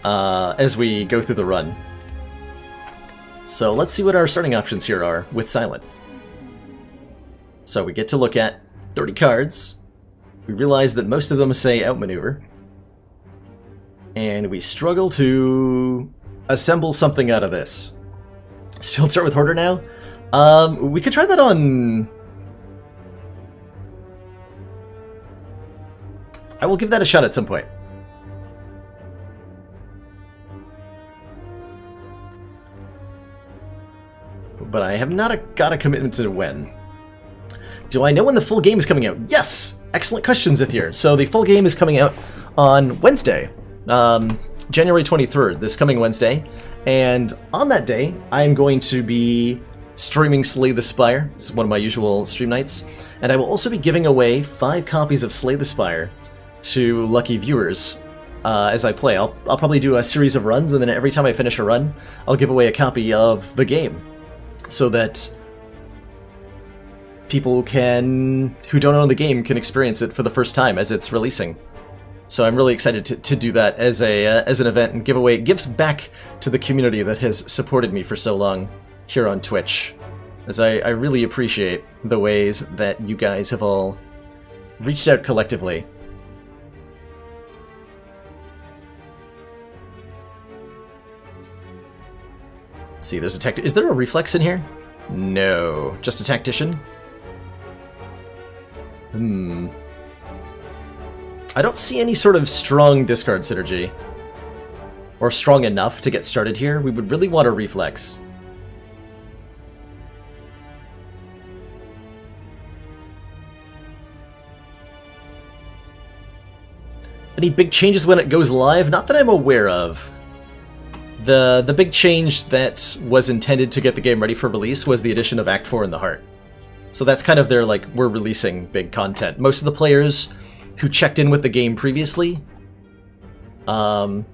as we go through the run. So let's see what our starting options here are with Silent. So we get to look at 30 cards. We realize that most of them say outmaneuver. And we struggle to assemble something out of this. So let's start with Hoarder now. We could try that on... I will give that a shot at some point. But I have not got a commitment to when. Do I know when the full game is coming out? Yes! Excellent questions, Ithir. So the full game is coming out on Wednesday, January 23rd, this coming Wednesday. And on that day, I'm going to be streaming Slay the Spire. It's one of my usual stream nights. And I will also be giving away 5 copies of Slay the Spire to lucky viewers as I play. I'll probably do a series of runs, and then every time I finish a run, I'll give away a copy of the game, so that people who don't own the game can experience it for the first time as it's releasing. So I'm really excited to do that as an event and give away. It gives back to the community that has supported me for so long here on Twitch, as I really appreciate the ways that you guys have all reached out collectively. Let's see, there's a is there a reflex in here? No, just a tactician? I don't see any sort of strong discard synergy. Or strong enough to get started here. We would really want a reflex. Any big changes when it goes live? Not that I'm aware of. The big change that was intended to get the game ready for release was the addition of Act 4 in the Heart. So that's kind of their, like, we're releasing big content. Most of the players who checked in with the game previously will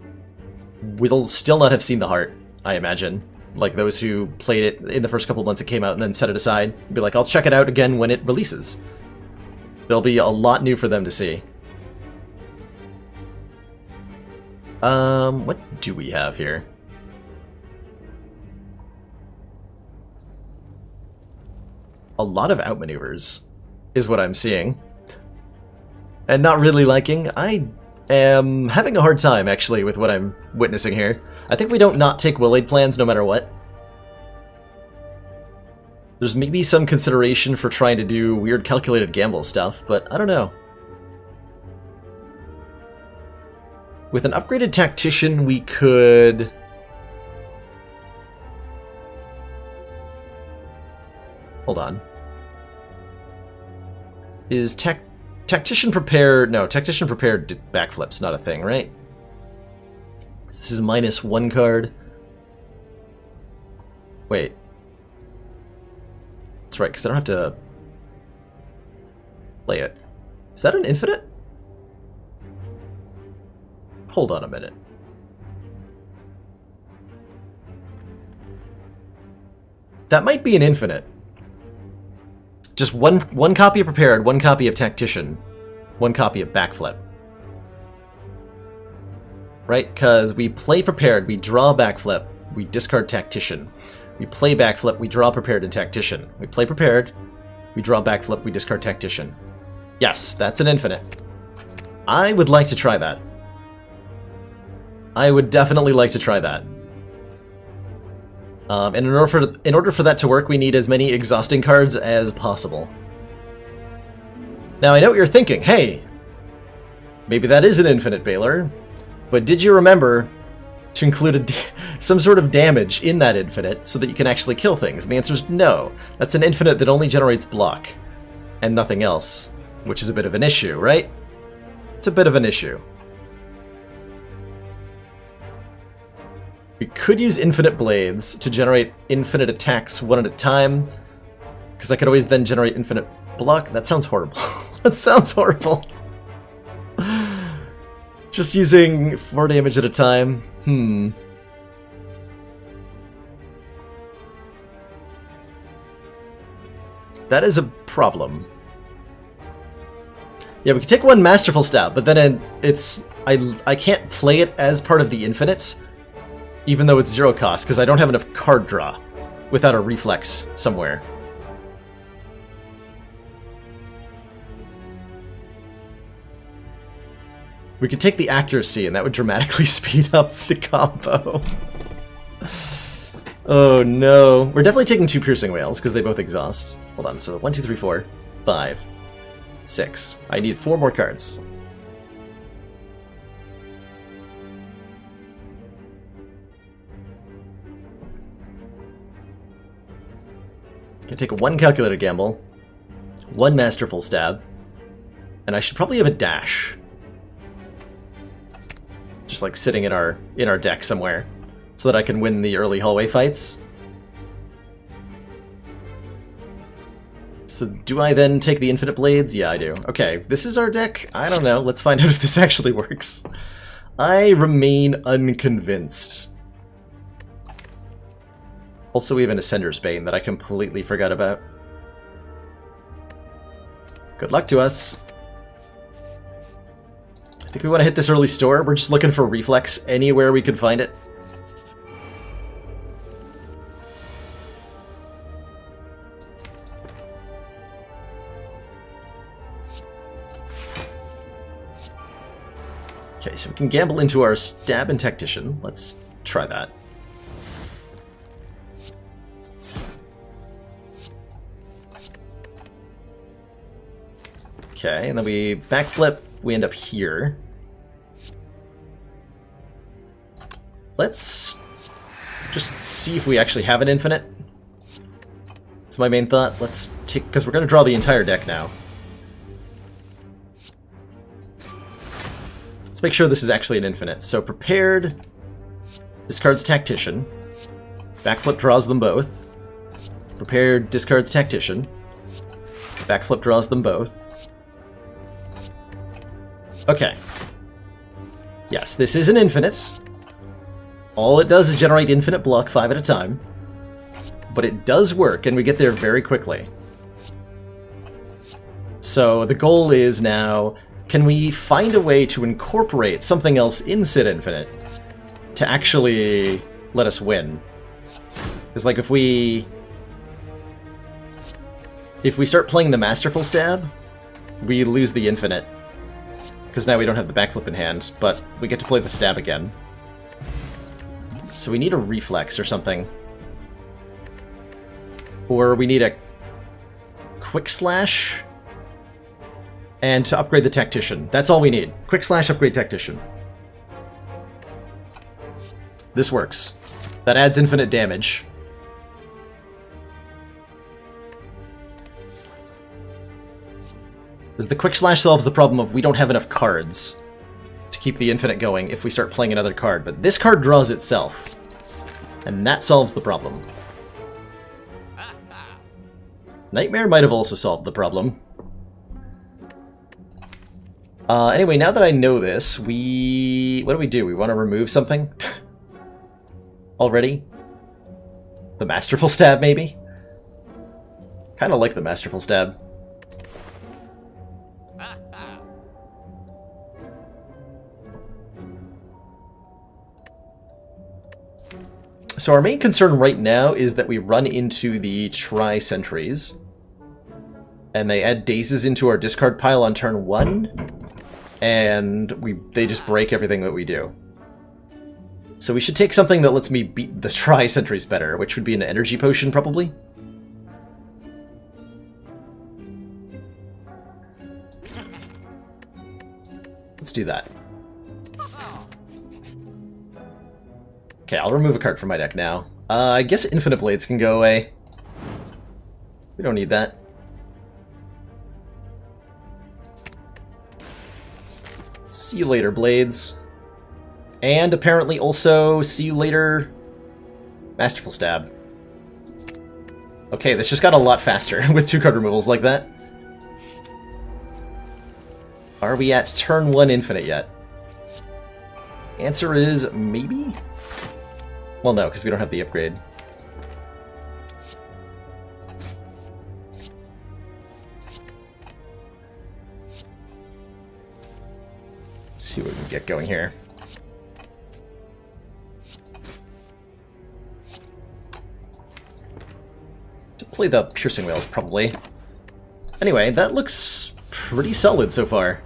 still not have seen the Heart, I imagine. Like, those who played it in the first couple of months it came out and then set it aside. Be like, I'll check it out again when it releases. There'll be a lot new for them to see. What do we have here? A lot of outmaneuvers is what I'm seeing. And not really liking. I am having a hard time, actually, with what I'm witnessing here. I think we don't not take Will-Aid plans no matter what. There's maybe some consideration for trying to do weird calculated gamble stuff, but I don't know. With an upgraded Tactician, we could... Hold on. Is Tactician Prepared... No, Tactician Prepared backflip's not a thing, right? This is a -1 card. Wait. That's right, because I don't have to play it. Is that an infinite? Hold on a minute. That might be an infinite. Just one copy of Prepared, one copy of Tactician, one copy of Backflip. Right? Because we play Prepared, we draw Backflip, we discard Tactician. We play Backflip, we draw Prepared and Tactician. We play Prepared, we draw Backflip, we discard Tactician. Yes, that's an infinite. I would like to try that. I would definitely like to try that. And in order for that to work, we need as many exhausting cards as possible. Now, I know what you're thinking. Hey, maybe that is an infinite, Baylor. But did you remember to include some sort of damage in that infinite so that you can actually kill things? And the answer is no. That's an infinite that only generates block and nothing else, which is a bit of an issue, right? It's a bit of an issue. We could use infinite blades to generate infinite attacks one at a time, because I could always then generate infinite block. That sounds horrible. That sounds horrible. Just using 4 damage at a time. That is a problem. Yeah, we could take one Masterful Stab, but then it's I can't play it as part of the infinite, even though it's 0 cost, because I don't have enough card draw without a reflex somewhere. We could take the accuracy, and that would dramatically speed up the combo. Oh no. We're definitely taking 2 piercing whales, because they both exhaust. Hold on, so 1, 2, 3, 4, 5, 6. I need 4 more cards. Can take 1 calculated gamble, 1 masterful stab, and I should probably have a dash. Just like sitting in our deck somewhere, so that I can win the early hallway fights. So do I then take the infinite blades? Yeah, I do. Okay, this is our deck. I don't know. Let's find out if this actually works. I remain unconvinced. Also, we have an Ascender's Bane that I completely forgot about. Good luck to us. I think we want to hit this early store. We're just looking for reflex anywhere we could find it. Okay, so we can gamble into our stab and tactician. Let's try that. Okay, and then we backflip. We end up here. Let's just see if we actually have an infinite. That's my main thought. Let's take, because we're going to draw the entire deck now. Let's make sure this is actually an infinite. So prepared, discards tactician. Backflip draws them both. Prepared, discards tactician. Backflip draws them both. Okay. Yes, this is an infinite. All it does is generate infinite block 5 at a time. But it does work, and we get there very quickly. So the goal is now, can we find a way to incorporate something else in Sid Infinite to actually let us win? Because, like, if we start playing the Masterful Stab, we lose the infinite. Because now we don't have the backflip in hand, but we get to play the stab again. So we need a reflex or something. Or we need a quick slash. And to upgrade the tactician. That's all we need. Quick slash, upgrade tactician. This works. That adds infinite damage. Because the quick slash solves the problem of we don't have enough cards to keep the infinite going if we start playing another card. But this card draws itself. And that solves the problem. Nightmare might have also solved the problem. Anyway, now that I know this, what do? We want to remove something? Already? The Masterful Stab, maybe? Kind of like the Masterful Stab. So our main concern right now is that we run into the Tri-Sentries, and they add dazes into our discard pile on turn 1, and they just break everything that we do. So we should take something that lets me beat the Tri-Sentries better, which would be an energy potion, probably. Let's do that. Okay, I'll remove a card from my deck now. I guess Infinite Blades can go away. We don't need that. See you later, Blades. And apparently also, see you later, Masterful Stab. Okay, this just got a lot faster with 2 card removals like that. Are we at turn 1 Infinite yet? Answer is maybe? Well, no, because we don't have the upgrade. Let's see what we can get going here. To play the piercing whales, probably. Anyway, that looks pretty solid so far.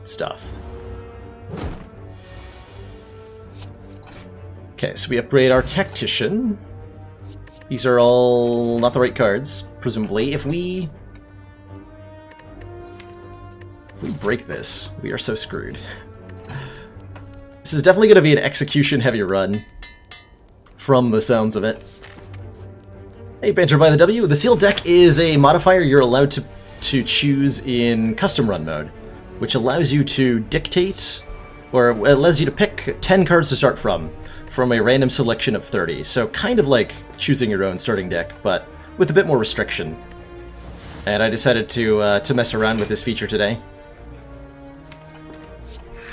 Stuff. Okay, so we upgrade our tactician. These are all not the right cards, presumably. If we break this, we are so screwed. This is definitely going to be an execution-heavy run, from the sounds of it. Hey, Banter by the W. The sealed deck is a modifier you're allowed to choose in custom run mode, which allows you to dictate, or allows you to pick 10 cards to start from a random selection of 30. So kind of like choosing your own starting deck, but with a bit more restriction. And I decided to mess around with this feature today.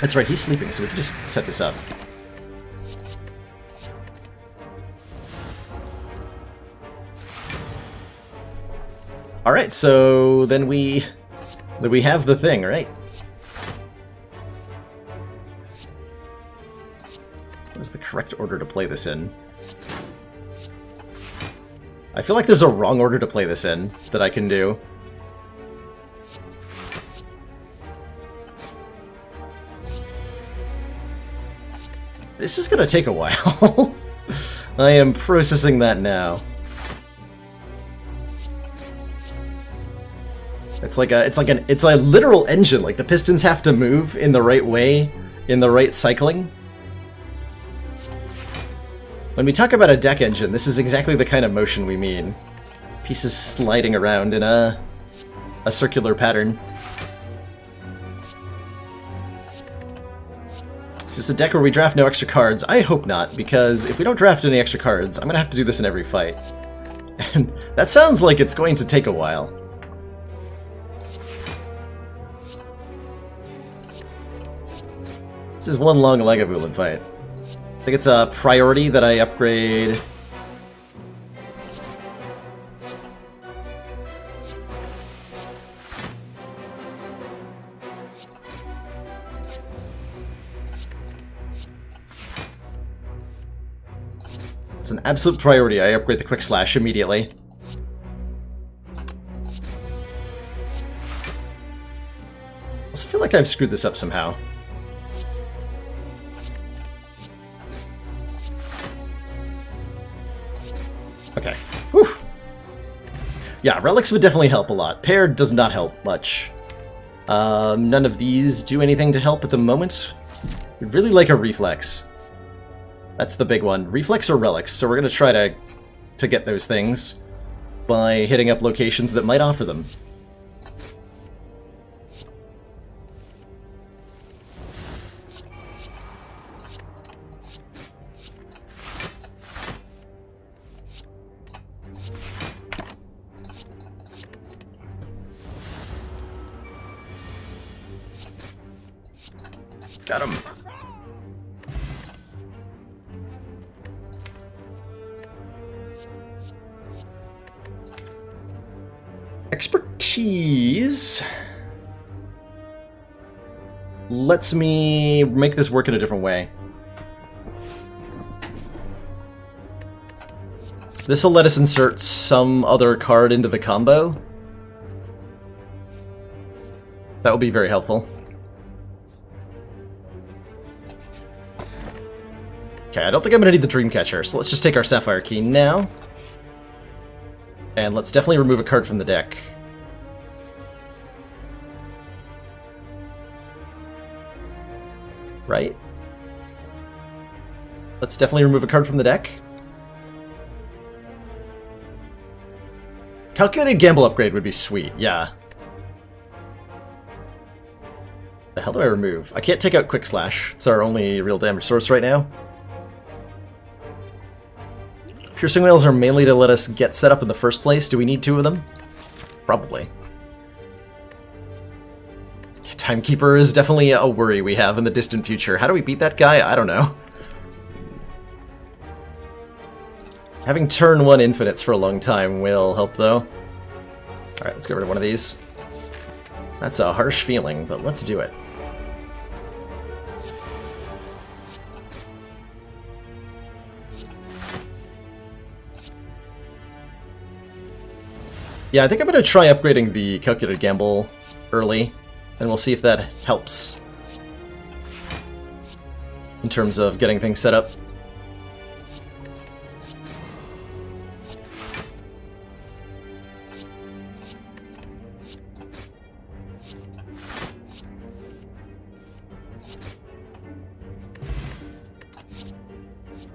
That's right, he's sleeping, so we can just set this up. Alright, so then we have the thing, right? What is the correct order to play this in? I feel like there's a wrong order to play this in that I can do. This is gonna take a while. I am processing that now. It's a literal engine. Like the pistons have to move in the right way, in the right cycling. When we talk about a deck engine, this is exactly the kind of motion we mean. Pieces sliding around in a circular pattern. Is this a deck where we draft no extra cards? I hope not, because if we don't draft any extra cards, I'm gonna have to do this in every fight. And that sounds like it's going to take a while. This is one long Lagavulin fight. I think it's a priority that I upgrade. It's an absolute priority. I upgrade the Quick Slash immediately. I also feel like I've screwed this up somehow. Okay. Whew. Yeah, relics would definitely help a lot. Paired does not help much. None of these do anything to help at the moment. We'd really like a reflex. That's the big one. Reflex or relics. So we're going to try to get those things by hitting up locations that might offer them. Got him. Expertise lets me make this work in a different way. This will let us insert some other card into the combo. That will be very helpful. Okay, I don't think I'm going to need the Dreamcatcher, so let's just take our Sapphire Key now. And let's definitely remove a card from the deck. Right? Let's definitely remove a card from the deck. Calculated Gamble upgrade would be sweet, yeah. The hell do I remove? I can't take out Quick Slash. It's our only real damage source right now. Piercing Whales are mainly to let us get set up in the first place. Do we need two of them? Probably. Timekeeper is definitely a worry we have in the distant future. How do we beat that guy? I don't know. Having turn 1 infinites for a long time will help, though. Alright, let's get rid of one of these. That's a harsh feeling, but let's do it. Yeah, I think I'm going to try upgrading the calculated gamble early, and we'll see if that helps in terms of getting things set up.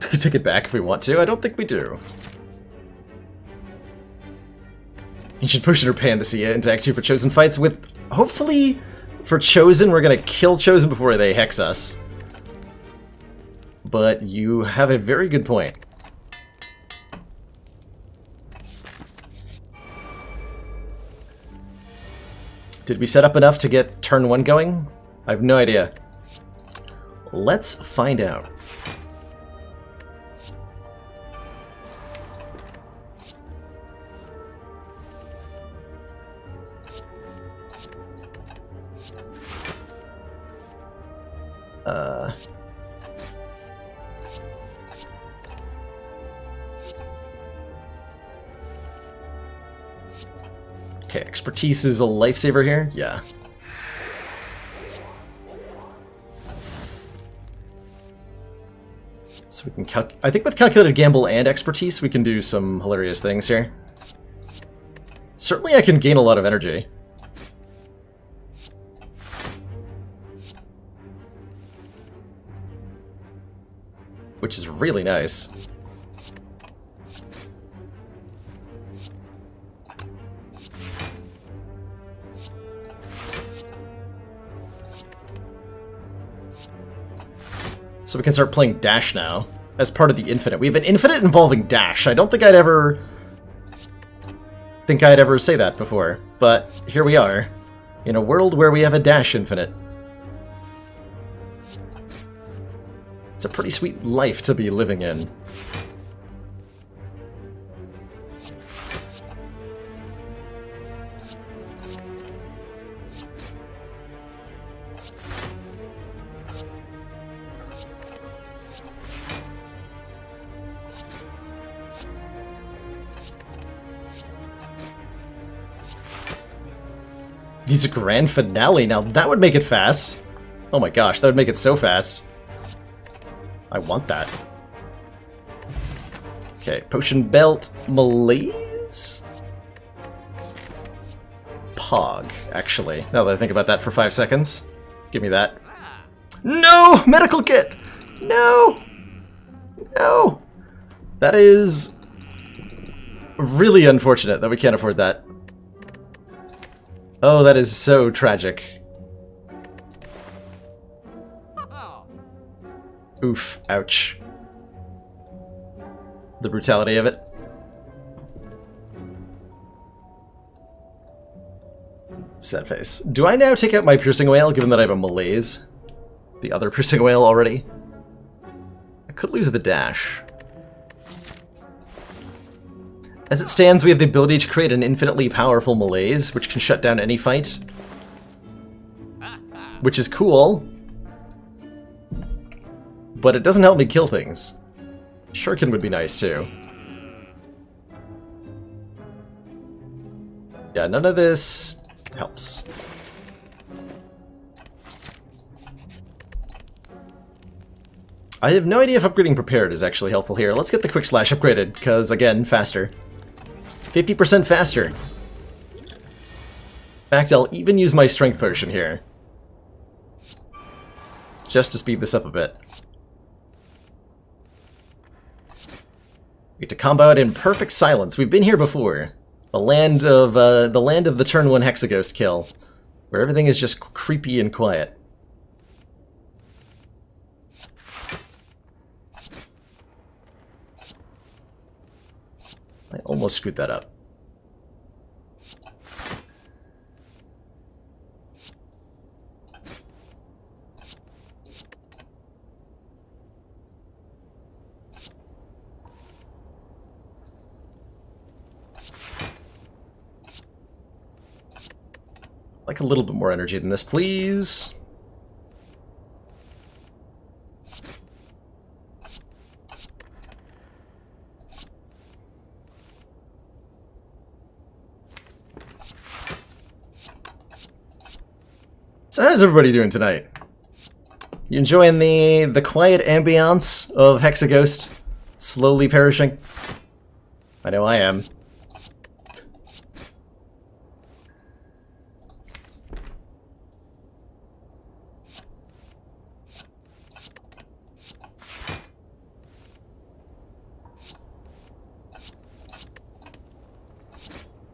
We can take it back if we want to. I don't think we do. Ancient Potion or Panacea into Act 2 for Chosen fights with... Hopefully, for Chosen, we're going to kill Chosen before they hex us. But you have a very good point. Did we set up enough to get turn 1 going? I have no idea. Let's find out. Okay, expertise is a lifesaver here? Yeah. So we can I think with calculated gamble and expertise we can do some hilarious things here. Certainly I can gain a lot of energy. Which is really nice. So we can start playing Dash now, as part of the Infinite. We have an Infinite involving Dash. I don't think I'd ever say that before, but here we are, in a world where we have a Dash Infinite. It's a pretty sweet life to be living in. He's a grand finale. Now that would make it fast. Oh my gosh, that would make it so fast. I want that. Okay, potion belt, malaise? Pog, actually. Now that I think about that for 5 seconds. Give me that. No! Medical kit! No! No! That is really unfortunate that we can't afford that. Oh, that is so tragic. Oof. Ouch. The brutality of it. Sad face. Do I now take out my Piercing Whale, given that I have a malaise? The other Piercing Whale already? I could lose the dash. As it stands, we have the ability to create an infinitely powerful malaise, which can shut down any fight. Which is cool. But it doesn't help me kill things. Shuriken would be nice, too. Yeah, none of this helps. I have no idea if upgrading Prepared is actually helpful here. Let's get the Quick Slash upgraded, because, again, faster. 50% faster. In fact, I'll even use my Strength Potion here. Just to speed this up a bit. We get to combo it in perfect silence. We've been here before. The land of the turn 1 Hexaghost kill, where everything is just creepy and quiet. I almost screwed that up. Like a little bit more energy than this, please. So how's everybody doing tonight? You enjoying the quiet ambiance of Hexaghost slowly perishing? I know I am.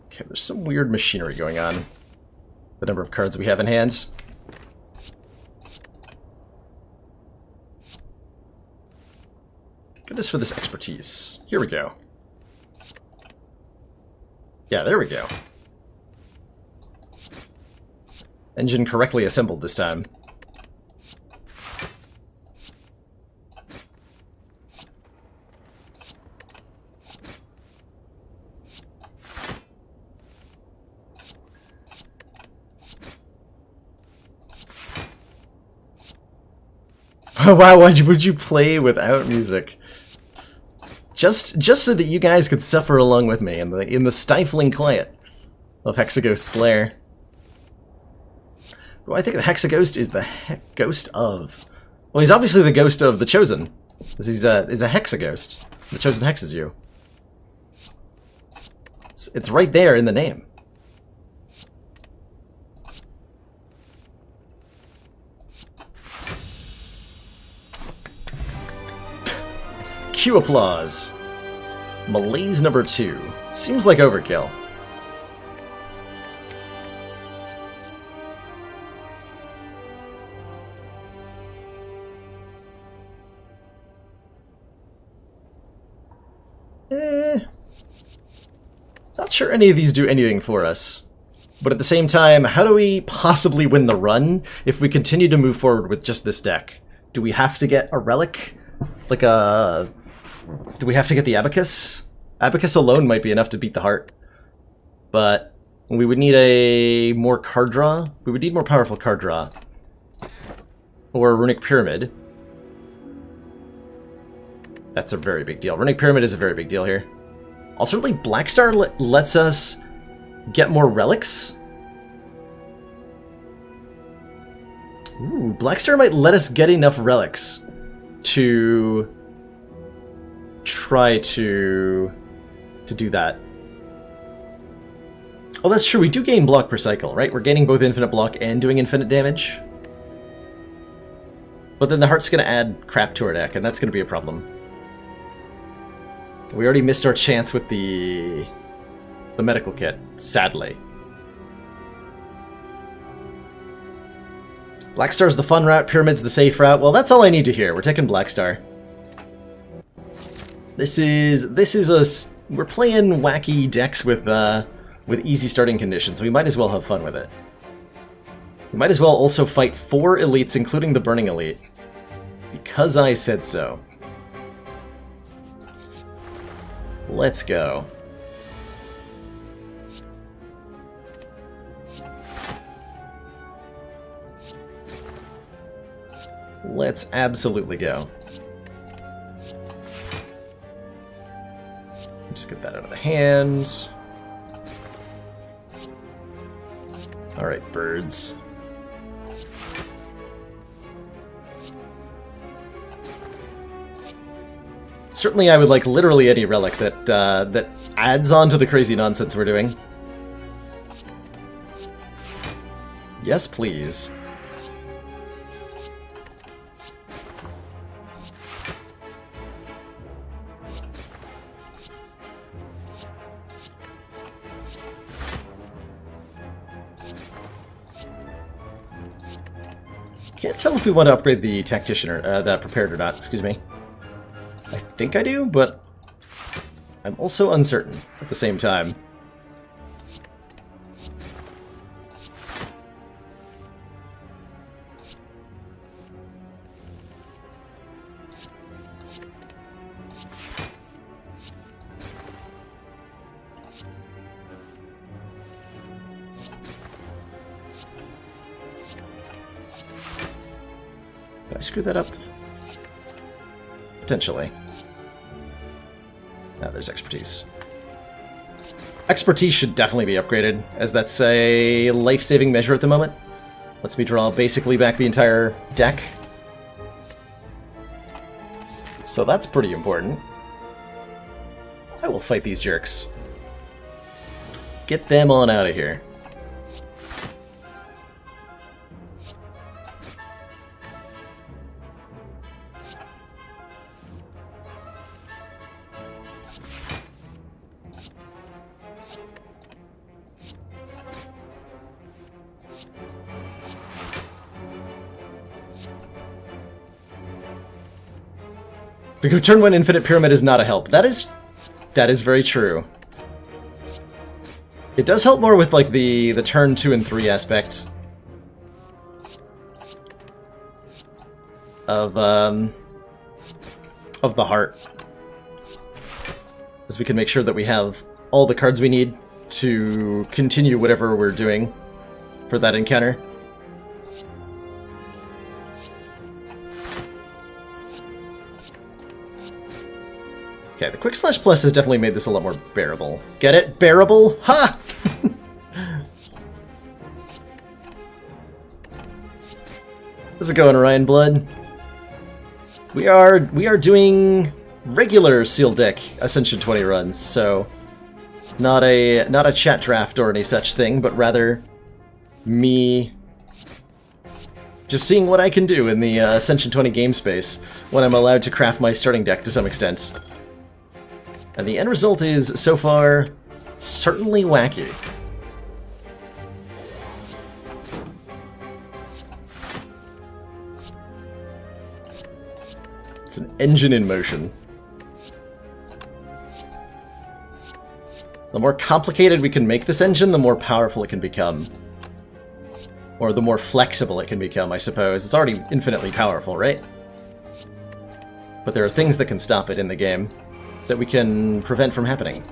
Okay, there's some weird machinery going on. The number of cards we have in hand. Goodness for this expertise. Here we go. Yeah, there we go. Engine correctly assembled this time. Wow, would you play without music? Just so that you guys could suffer along with me in the stifling quiet of Hexaghost's lair. Well, I think the Hexaghost is the ghost of... Well, he's obviously the ghost of the Chosen. Because he's a Hexaghost. The Chosen hexes you. It's right there in the name. Cue applause. Malaise number 2. Seems like overkill. Not sure any of these do anything for us. But at the same time, how do we possibly win the run if we continue to move forward with just this deck? Do we have to get a relic? Like a... Do we have to get the Abacus? Abacus alone might be enough to beat the heart. But we would need a more card draw. We would need more powerful card draw. Or a Runic Pyramid. That's a very big deal. Runic Pyramid is a very big deal here. Alternately, Blackstar lets us get more relics. Ooh, Blackstar might let us get enough relics to try to do that. Oh, that's true. We do gain block per cycle, right? We're gaining both infinite block and doing infinite damage. But then the heart's going to add crap to our deck, and that's going to be a problem. We already missed our chance with the medical kit, sadly. Blackstar's the fun route, Pyramid's the safe route. Well, that's all I need to hear. We're taking Blackstar. This is we're playing wacky decks with easy starting conditions. We might as well have fun with it. We might as well also fight 4 elites, including the Burning Elite, because I said so. Let's go. Let's absolutely go. Just get that out of the hand. Alright, birds. Certainly I would like literally any relic that that adds on to the crazy nonsense we're doing. Yes, please. Can't tell if we want to upgrade the tactician or the prepared or not, excuse me. I think I do, but I'm also uncertain at the same time. Did I screw that up? Potentially. Now there's expertise. Expertise should definitely be upgraded, as that's a life-saving measure at the moment. Lets me draw basically back the entire deck. So that's pretty important. I will fight these jerks. Get them on out of here. Because turn 1 Infinite Pyramid is not a help. That is very true. It does help more with like the turn 2 and 3 aspect of the heart, as we can make sure that we have all the cards we need to continue whatever we're doing for that encounter. Okay, the Quick Slash Plus has definitely made this a lot more bearable. Get it? Bearable? Ha! How's it going, Orion Blood? We are doing regular sealed deck Ascension 20 runs, so not a chat draft or any such thing, but rather me just seeing what I can do in the Ascension 20 game space when I'm allowed to craft my starting deck to some extent. And the end result is, so far, certainly wacky. It's an engine in motion. The more complicated we can make this engine, the more powerful it can become. Or the more flexible it can become, I suppose. It's already infinitely powerful, right? But there are things that can stop it in the game that we can prevent from happening.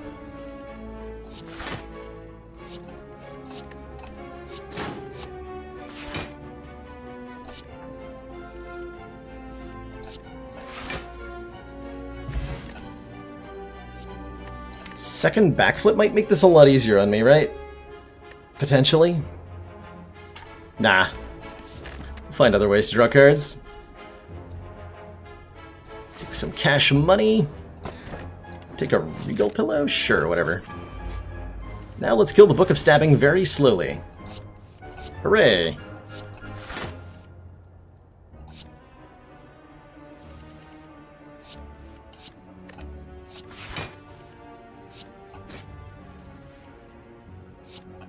Second backflip might make this a lot easier on me, right? Potentially? Nah. We'll find other ways to draw cards. Take some cash money. Take a regal pillow? Sure, whatever. Now let's kill the Book of Stabbing very slowly. Hooray!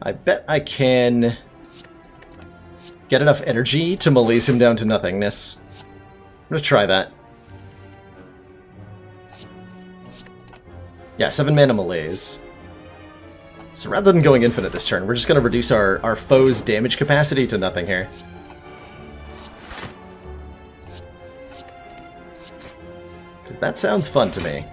I bet I can get enough energy to malaise him down to nothingness. I'm gonna try that. Yeah, 7 mana malaise. So rather than going infinite this turn, we're just going to reduce our foe's damage capacity to nothing here. Because that sounds fun to me.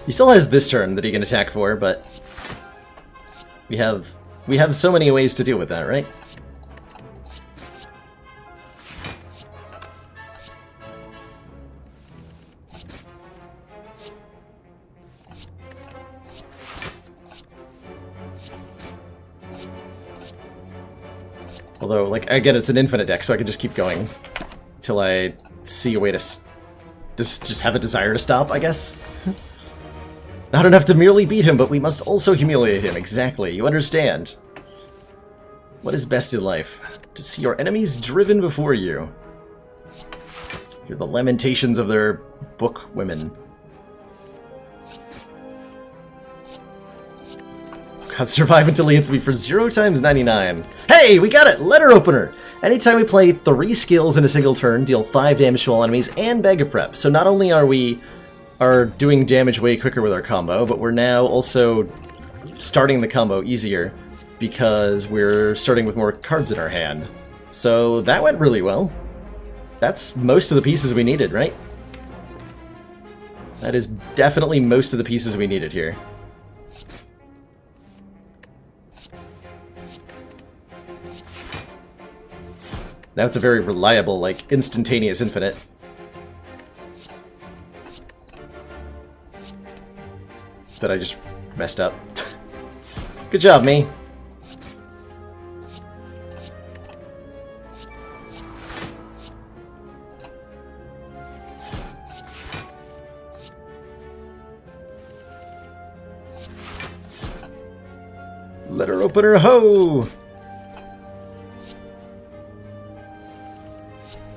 He still has this turn that he can attack for, but we have so many ways to deal with that, right? Although, like, again, it's an infinite deck, so I can just keep going till I see a way to just have a desire to stop, I guess. Not enough to merely beat him, but we must also humiliate him. Exactly, you understand. What is best in life? To see your enemies driven before you. Hear the lamentations of their book women. God, survive until he hits me for 0 times 99. Hey, we got it! Letter opener! Anytime we play 3 skills in a single turn, deal 5 damage to all enemies, and Bag of Prep. So not only are we doing damage way quicker with our combo, but we're now also starting the combo easier because we're starting with more cards in our hand. So that went really well. That's most of the pieces we needed, right? That is definitely most of the pieces we needed here. Now it's a very reliable, like, instantaneous infinite. That I just messed up. Good job, me. Letter opener, ho!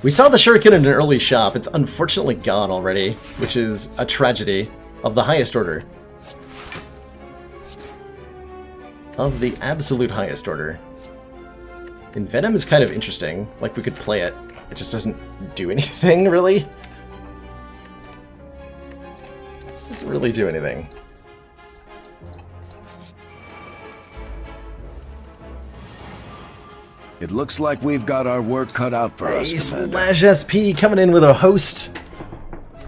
We saw the shuriken in an early shop. It's unfortunately gone already, which is a tragedy of the highest order. Of the absolute highest order. And Venom is kind of interesting. Like, we could play it. It just doesn't do anything, really. Doesn't really do anything. It looks like we've got our work cut out for us, Commander. Slash SP coming in with a host.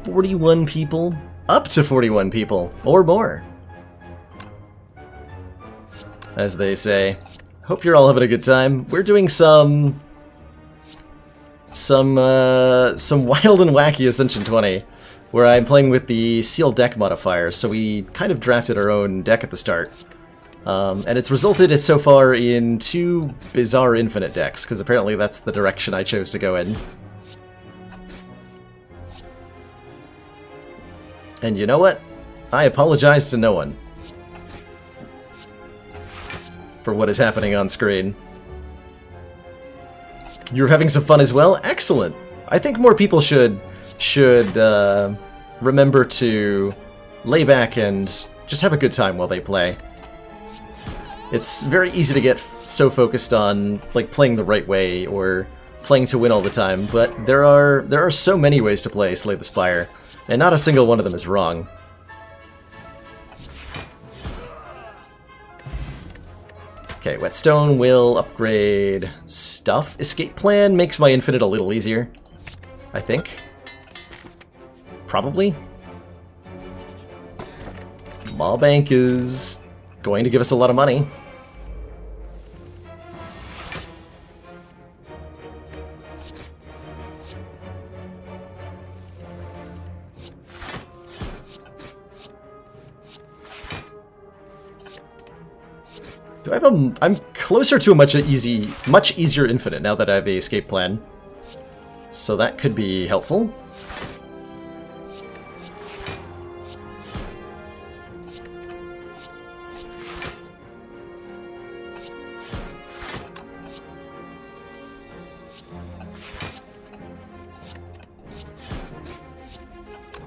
41 people. Up to 41 people. Or more. As they say. Hope you're all having a good time. We're doing some wild and wacky Ascension 20, where I'm playing with the sealed deck modifier, so we kind of drafted our own deck at the start. And it's resulted so far in 2 bizarre infinite decks, because apparently that's the direction I chose to go in. And you know what? I apologize to no one for what is happening on screen. You're having some fun as well? Excellent! I think more people should remember to lay back and just have a good time while they play. It's very easy to get so focused on like playing the right way or playing to win all the time, but there are so many ways to play Slay the Spire, and not a single one of them is wrong. Okay, Whetstone will upgrade stuff. Escape Plan makes my infinite a little easier, I think. Probably. Mawbank is going to give us a lot of money. Do I have a... I'm closer to a much easier infinite now that I have the escape plan. So that could be helpful.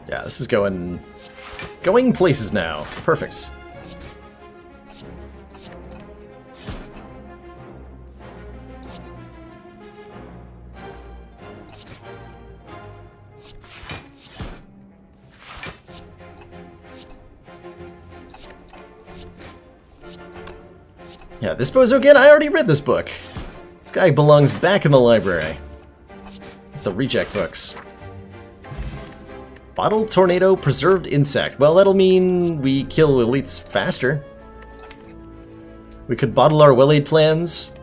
Yeah, this is going places now. Perfect. Yeah, this bozo again? I already read this book. This guy belongs back in the library. The reject books. Bottle Tornado Preserved Insect. Well, that'll mean we kill elites faster. We could bottle our well-aid plans.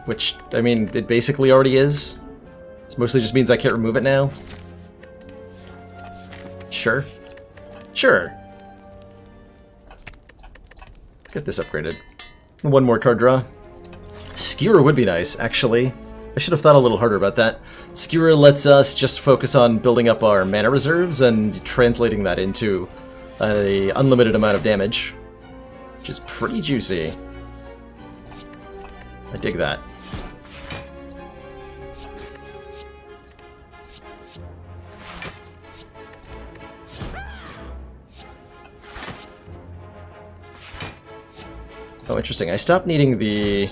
Which, I mean, it basically already is. This mostly just means I can't remove it now. Sure. Sure. Let's get this upgraded. One more card draw. Skewer would be nice, actually. I should have thought a little harder about that. Skewer lets us just focus on building up our mana reserves and translating that into an unlimited amount of damage, which is pretty juicy. I dig that. Oh, interesting. I stopped needing the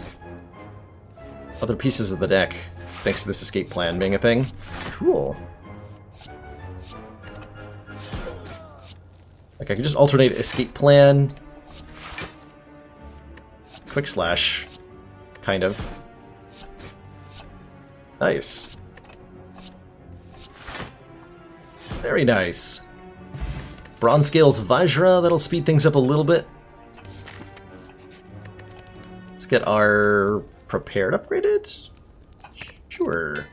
other pieces of the deck, thanks to this escape plan being a thing. Cool. Like, I could just alternate escape plan, quick slash, kind of. Nice. Very nice. Bronze Scales Vajra, that'll speed things up a little bit. Let's get our Prepared upgraded? Sure.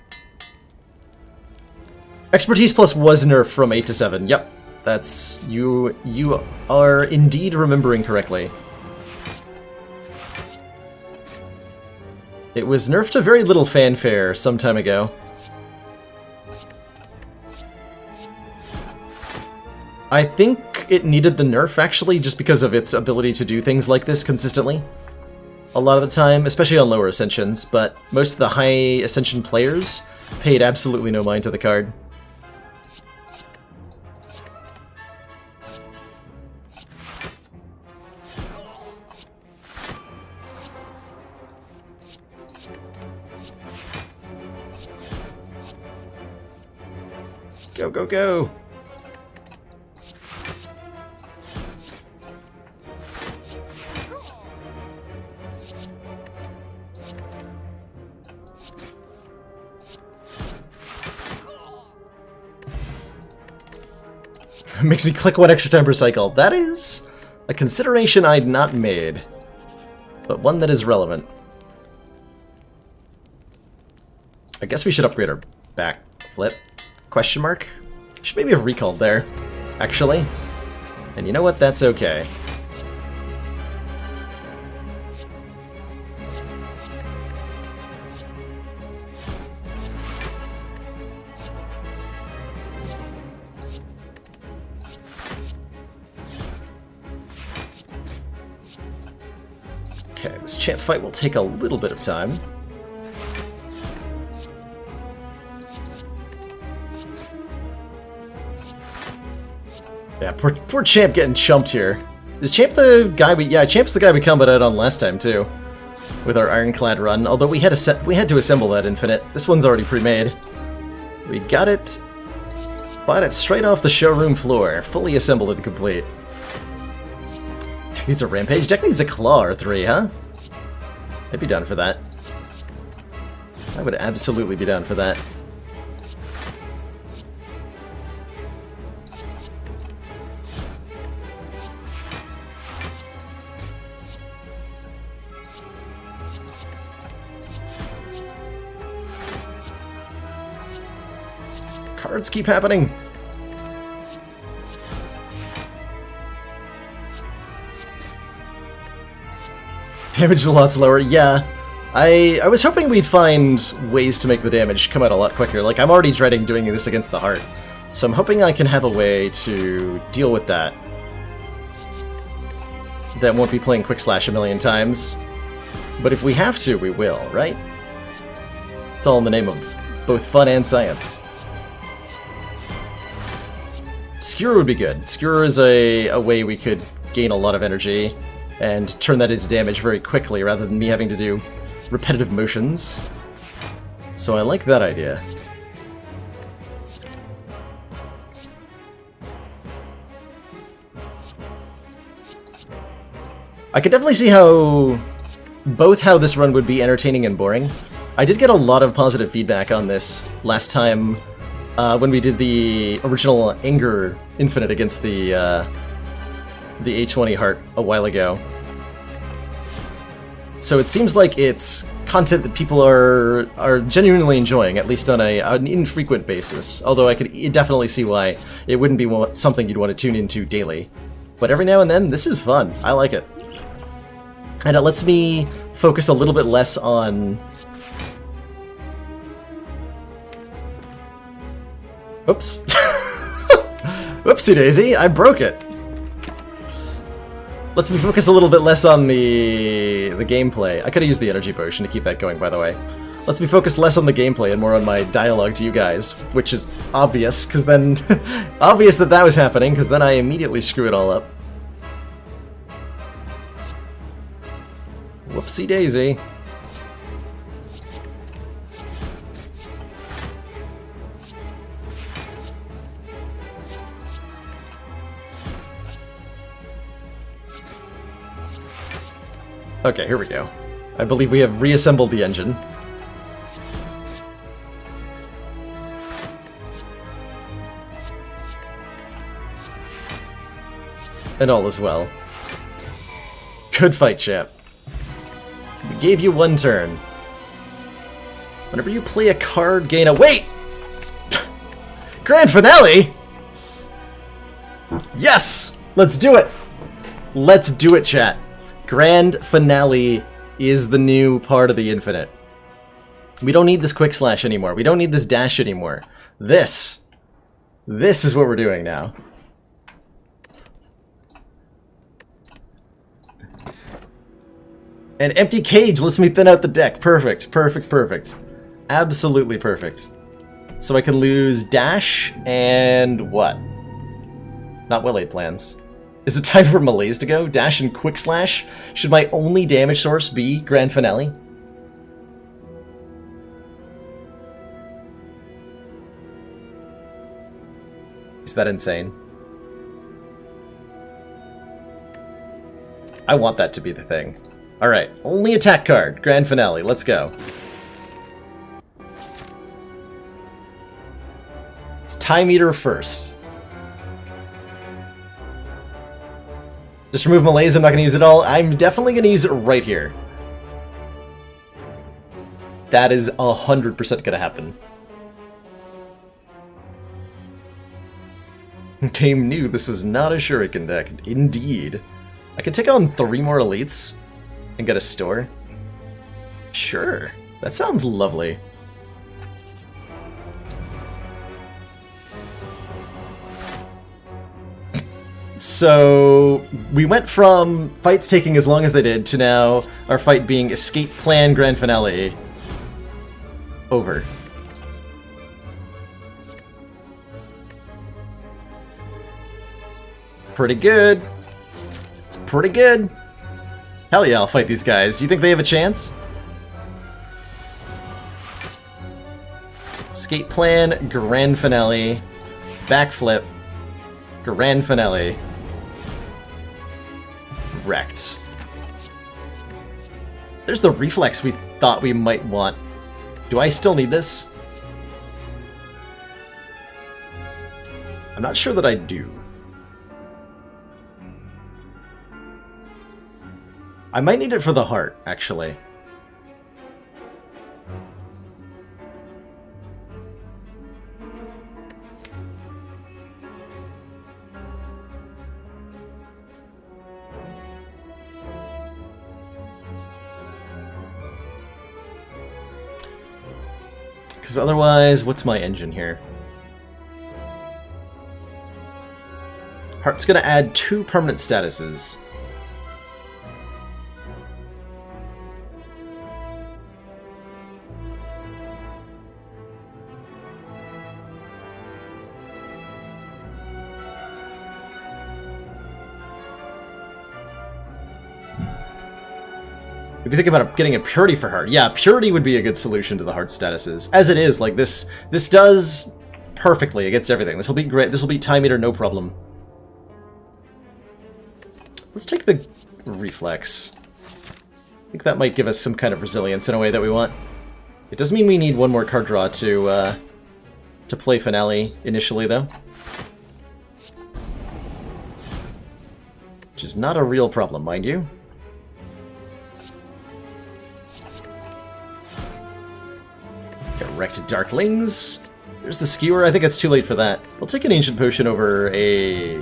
Expertise Plus was nerfed from 8 to 7. Yep. That's... You are indeed remembering correctly. It was nerfed to very little fanfare some time ago. I think it needed the nerf, actually, just because of its ability to do things like this consistently. A lot of the time, especially on lower ascensions, but most of the high ascension players paid absolutely no mind to the card. Go, go, go! Makes me click one extra time per cycle. That is a consideration I'd not made, but one that is relevant. I guess we should upgrade our back flip. Question mark? Should maybe have recalled there, actually. And you know what? That's okay. Okay, this champ fight will take a little bit of time. Yeah, poor Champ getting chumped here. Is Champ the guy we... Yeah, Champ's the guy we combated on last time, too. With our Ironclad run. Although we had to assemble that Infinite. This one's already pre-made. We got it... Bought it straight off the showroom floor. Fully assembled and complete. Deck needs a Rampage? Deck needs a Claw or 3, huh? I'd be down for that. I would absolutely be down for that. Cards keep happening. Damage is a lot slower, yeah. I was hoping we'd find ways to make the damage come out a lot quicker. Like, I'm already dreading doing this against the heart. So I'm hoping I can have a way to deal with that. That won't be playing Quick Slash a million times. But if we have to, we will, right? It's all in the name of both fun and science. Skewer would be good. Skewer is a way we could gain a lot of energy and turn that into damage very quickly rather than me having to do repetitive motions. So I like that idea. I could definitely see how this run would be entertaining and boring. I did get a lot of positive feedback on this last time when we did the original Anger Infinite against the A20 heart a while ago. So it seems like it's content that people are genuinely enjoying, at least on an infrequent basis. Although I could definitely see why it wouldn't be something you'd want to tune into daily. But every now and then, this is fun. I like it. And it lets me focus a little bit less on... Oops. Whoopsie daisy, I broke it. Lets me focus a little bit less on the gameplay. I could have used the energy potion to keep that going, by the way. Lets me focus less on the gameplay and more on my dialogue to you guys, which is obvious, because then... obvious that was happening, because then I immediately screw it all up. Whoopsie daisy. Okay, here we go. I believe we have reassembled the engine. and all is well. Good fight, chap. We gave you 1 turn. Whenever you play a card, gain a... Wait! Grand finale? Yes! Let's do it! Let's do it, chat. Grand finale is the new part of the infinite. We don't need this quick slash anymore. We don't need this dash anymore. This is what we're doing now. An empty cage lets me thin out the deck. Perfect, perfect, perfect. Absolutely perfect. So I can lose dash and what? Not well-laid plans. Is it time for melees to go? Dash and quick slash? Should my only damage source be Grand Finale? Is that insane? I want that to be the thing. Alright, only attack card. Grand Finale, let's go. It's Time Eater first. Just remove melees, I'm not going to use it all. I'm definitely going to use it right here. That is 100% going to happen. Game knew this was not a shuriken deck. Indeed. I can take on 3 more elites and get a store. Sure. That sounds lovely. So, we went from fights taking as long as they did to now our fight being Escape Plan Grand Finale. Over. Pretty good. It's pretty good. Hell yeah, I'll fight these guys. You think they have a chance? Escape Plan, Grand Finale, Backflip, Grand Finale. Wrecked. There's the reflex we thought we might want. Do I still need this? I'm not sure that I do. I might need it for the heart, actually. Because otherwise, what's my engine here? Heart's gonna add 2 permanent statuses. If you think about getting a Purity for Heart, yeah, Purity would be a good solution to the Heart statuses. As it is, like this does perfectly against everything. This will be great. This will beat Time Eater, no problem. Let's take the Reflex. I think that might give us some kind of resilience in a way that we want. It does mean we need 1 more card draw to play Finale initially, though. Which is not a real problem, mind you. Get wrecked Darklings. There's the Skewer. I think it's too late for that. We'll take an Ancient Potion over a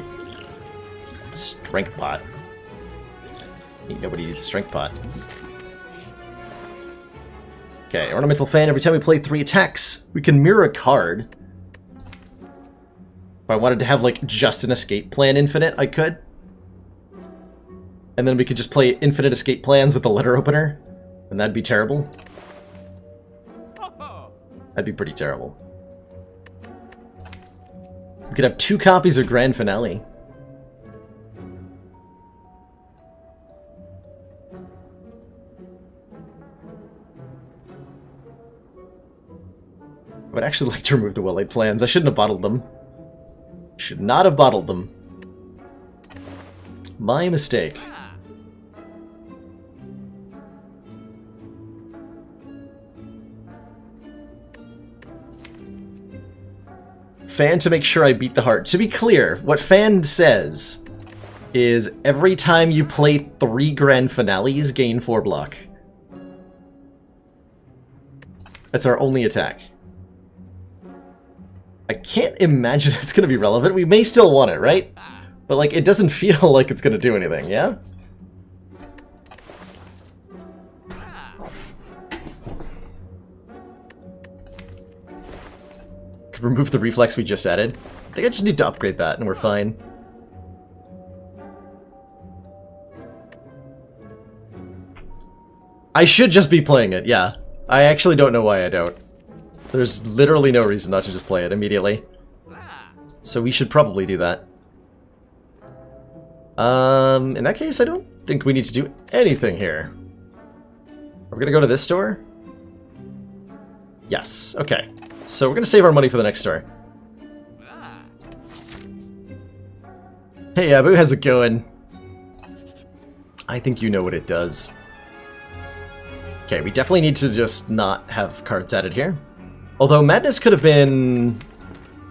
Strength Pot. Nobody needs a Strength Pot. Okay, Ornamental Fan. Every time we play 3 attacks, we can mirror a card. If I wanted to have, like, just an Escape Plan infinite, I could. And then we could just play infinite Escape Plans with the Letter Opener. And that'd be terrible. That'd be pretty terrible. We could have 2 copies of Grand Finale. I would actually like to remove the well-laid plans. I shouldn't have bottled them. Should not have bottled them. My mistake. Fan to make sure I beat the heart. To be clear, what Fan says is every time you play 3 grand finales, gain 4 block. That's our only attack. I can't imagine it's going to be relevant. We may still want it, right? But, like, it doesn't feel like it's going to do anything, yeah? Could remove the reflex we just added. I think I just need to upgrade that and we're fine. I should just be playing it, yeah. I actually don't know why I don't. There's literally no reason not to just play it immediately. So we should probably do that. In that case, I don't think we need to do anything here. Are we gonna go to this store? Yes, okay. So we're gonna save our money for the next store. Hey Abu, how's it going? I think you know what it does. Okay, we definitely need to just not have cards added here. Although Madness could have been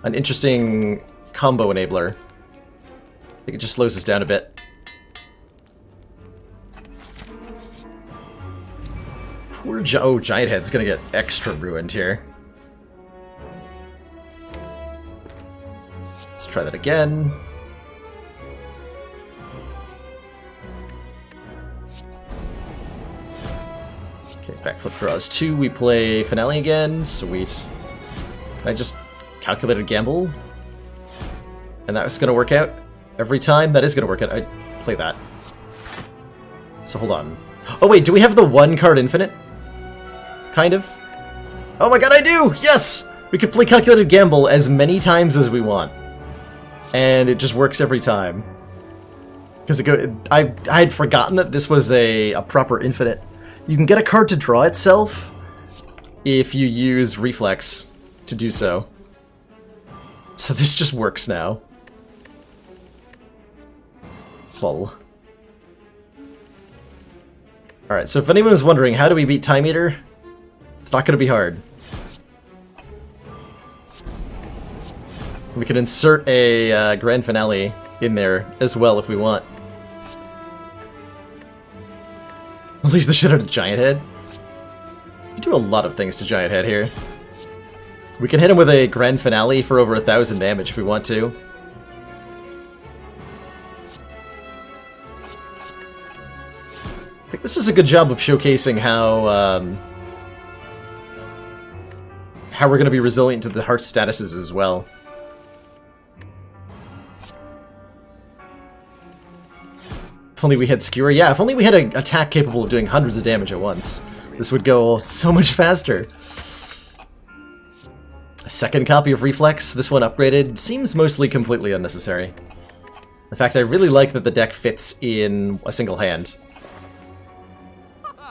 an interesting combo enabler. I think it just slows us down a bit. Poor oh, Giant Head's gonna get extra ruined here. Let's try that again. Okay, backflip draws 2. We play Finale again. Sweet. Can I just calculate a gamble? And that's gonna work out every time? That is gonna work out. I play that. So hold on. Oh wait, do we have the 1 card infinite? Kind of. Oh my god, I do! Yes! We could play calculated gamble as many times as we want. And it just works every time. Because I had forgotten that this was a proper infinite. You can get a card to draw itself if you use reflex to do so. So this just works now. Full. Alright, so if anyone was wondering, how do we beat Time Eater? It's not going to be hard. We can insert a grand finale in there as well if we want. Unleash the shit out of Giant Head. We do a lot of things to Giant Head here. We can hit him with a grand finale for over 1,000 damage if we want to. I think this is a good job of showcasing how we're going to be resilient to the heart statuses as well. If only we had Skewer. Yeah, if only we had an attack capable of doing hundreds of damage at once. This would go so much faster. A second copy of Reflex, this one upgraded, seems mostly completely unnecessary. In fact, I really like that the deck fits in a single hand.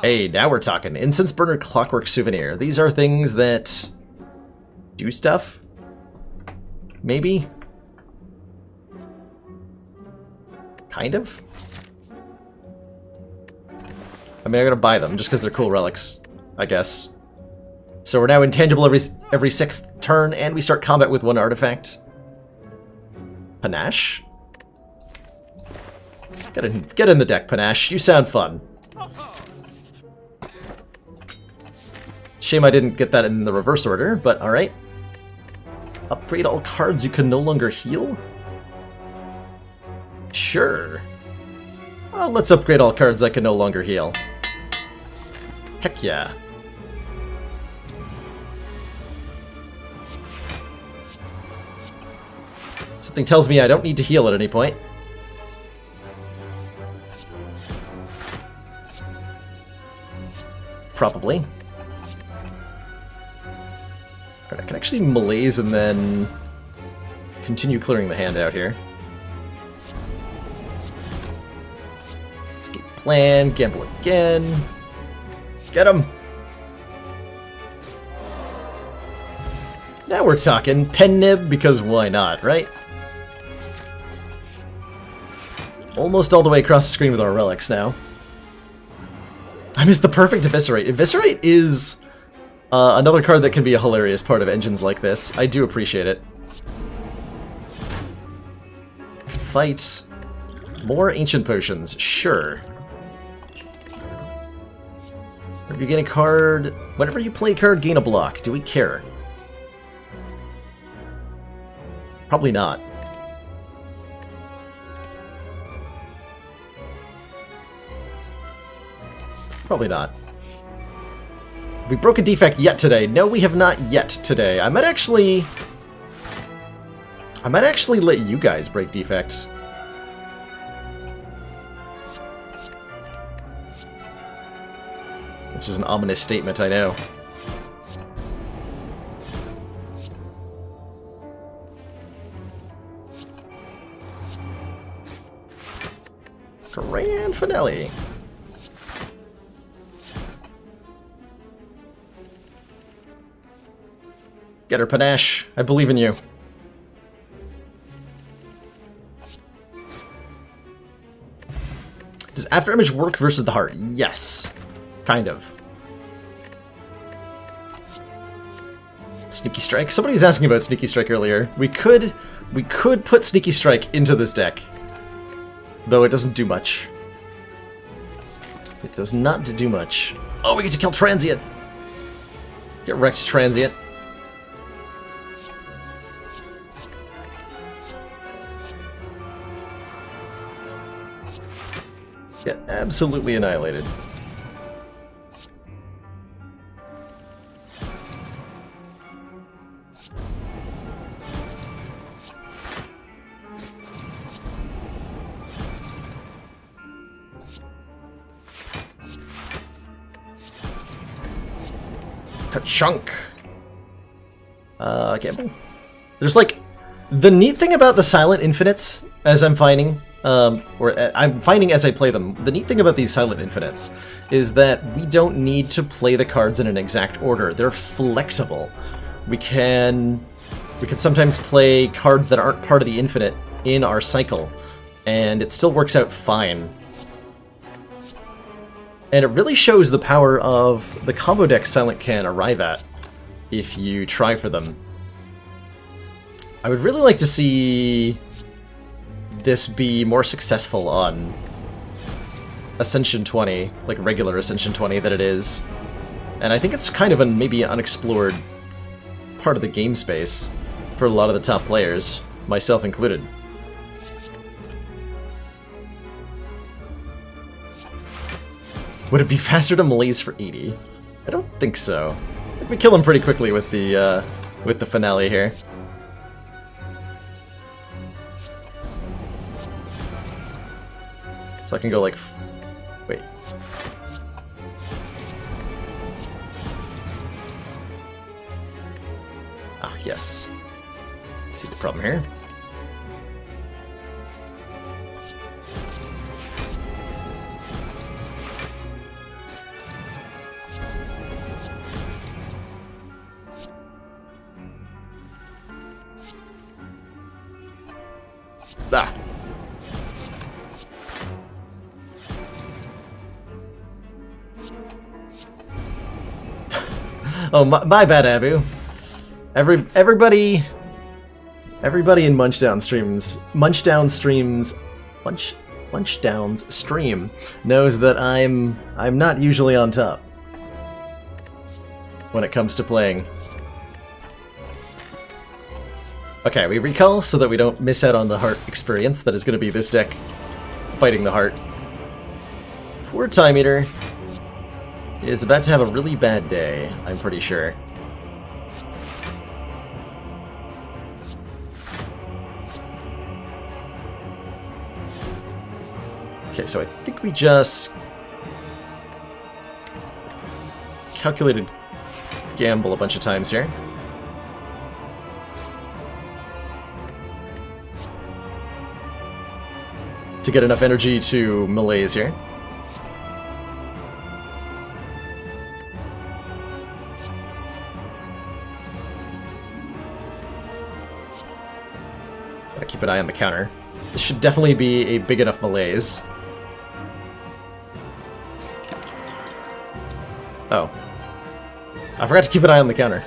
Hey, now we're talking. Incense Burner Clockwork Souvenir. These are things that do stuff? Maybe? Kind of? I mean, I'm gonna buy them just because they're cool relics, I guess. So we're now intangible every 6th turn, and we start combat with 1 artifact. Panache? Get in the deck, Panache. You sound fun. Shame I didn't get that in the reverse order, but alright. Upgrade all cards you can no longer heal? Sure. Well, let's upgrade all cards I can no longer heal. Heck yeah. Something tells me I don't need to heal at any point. Probably. Alright, I can actually malaise and then continue clearing the hand out here. Escape plan, gamble again. Get him! Now we're talking. Pen Nib, because why not, right? Almost all the way across the screen with our relics now. I missed the perfect Eviscerate. Eviscerate is another card that can be a hilarious part of engines like this. I do appreciate it. Could fight More ancient potions, sure. If you gain a card, whenever you play a card, gain a block. Do we care? Probably not. Probably not. Have we broke a defect yet today? No, we have not yet today. I might actually let you guys break defects. Which is an ominous statement, I know. Grand finale. Get her, Panache. I believe in you. Does After Image work versus the heart? Yes. Kind of. Sneaky Strike? Somebody was asking about Sneaky Strike earlier. We could put Sneaky Strike into this deck. Though it doesn't do much. It does not do much. Oh, we get to kill Transient! Get wrecked, Transient. Get absolutely annihilated. Chunk. Gamble. There's like the neat thing about the Silent Infinites, as I'm finding, I'm finding as I play them. The neat thing about these Silent Infinites is that we don't need to play the cards in an exact order. They're flexible. We can sometimes play cards that aren't part of the Infinite in our cycle, and it still works out fine. And it really shows the power of the combo decks Silent can arrive at if you try for them. I would really like to see this be more successful on Ascension 20, like regular Ascension 20 that it is. And I think it's kind of maybe an unexplored part of the game space for a lot of the top players, myself included. Would it be faster to malaise for 80? I don't think so. I think we kill him pretty quickly with the finale here. So I can go like... wait. Ah, yes. See the problem here? Ah. Oh, my bad, Abu. Everybody in Munchdown's stream knows that I'm not usually on top when it comes to playing. Okay, we recall so that we don't miss out on the heart experience that is going to be this deck fighting the heart. Poor Time Eater is about to have a really bad day, I'm pretty sure. Okay, so I think we just calculated gamble a bunch of times here. To get enough energy to malaise here. Gotta keep an eye on the counter. This should definitely be a big enough malaise. Oh. I forgot to keep an eye on the counter.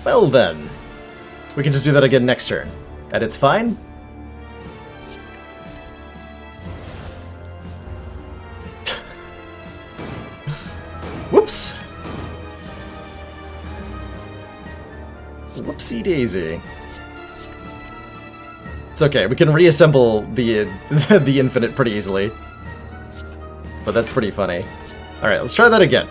Well then. We can just do that again next turn. And it's fine? Whoops! Whoopsie daisy. It's okay, we can reassemble the the infinite pretty easily. But that's pretty funny. Alright, let's try that again.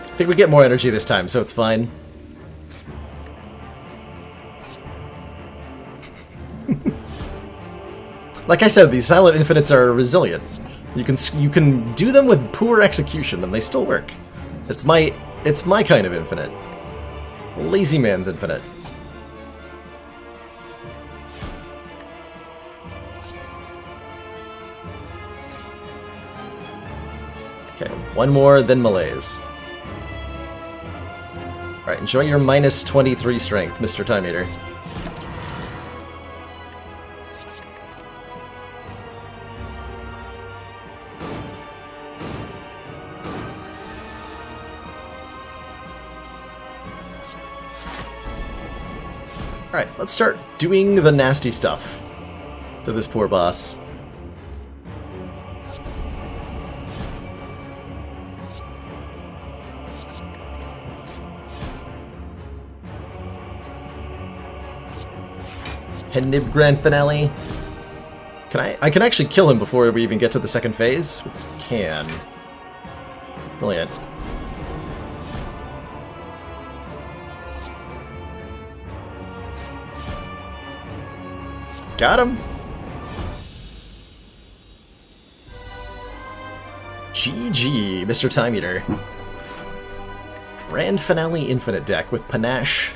I think we get more energy this time, so it's fine. Like I said, these silent infinites are resilient. You can do them with poor execution, and they still work. It's my kind of infinite. Lazy man's infinite. Okay, one more, then malaise. Alright, enjoy your minus 23 strength, Mr. Time Eater. Alright, let's start doing the nasty stuff to this poor boss. Nib Grand Finale. I can actually kill him before we even get to the second phase? Can. Brilliant. Got him! GG, Mr. Time Eater. Grand Finale Infinite deck with Panache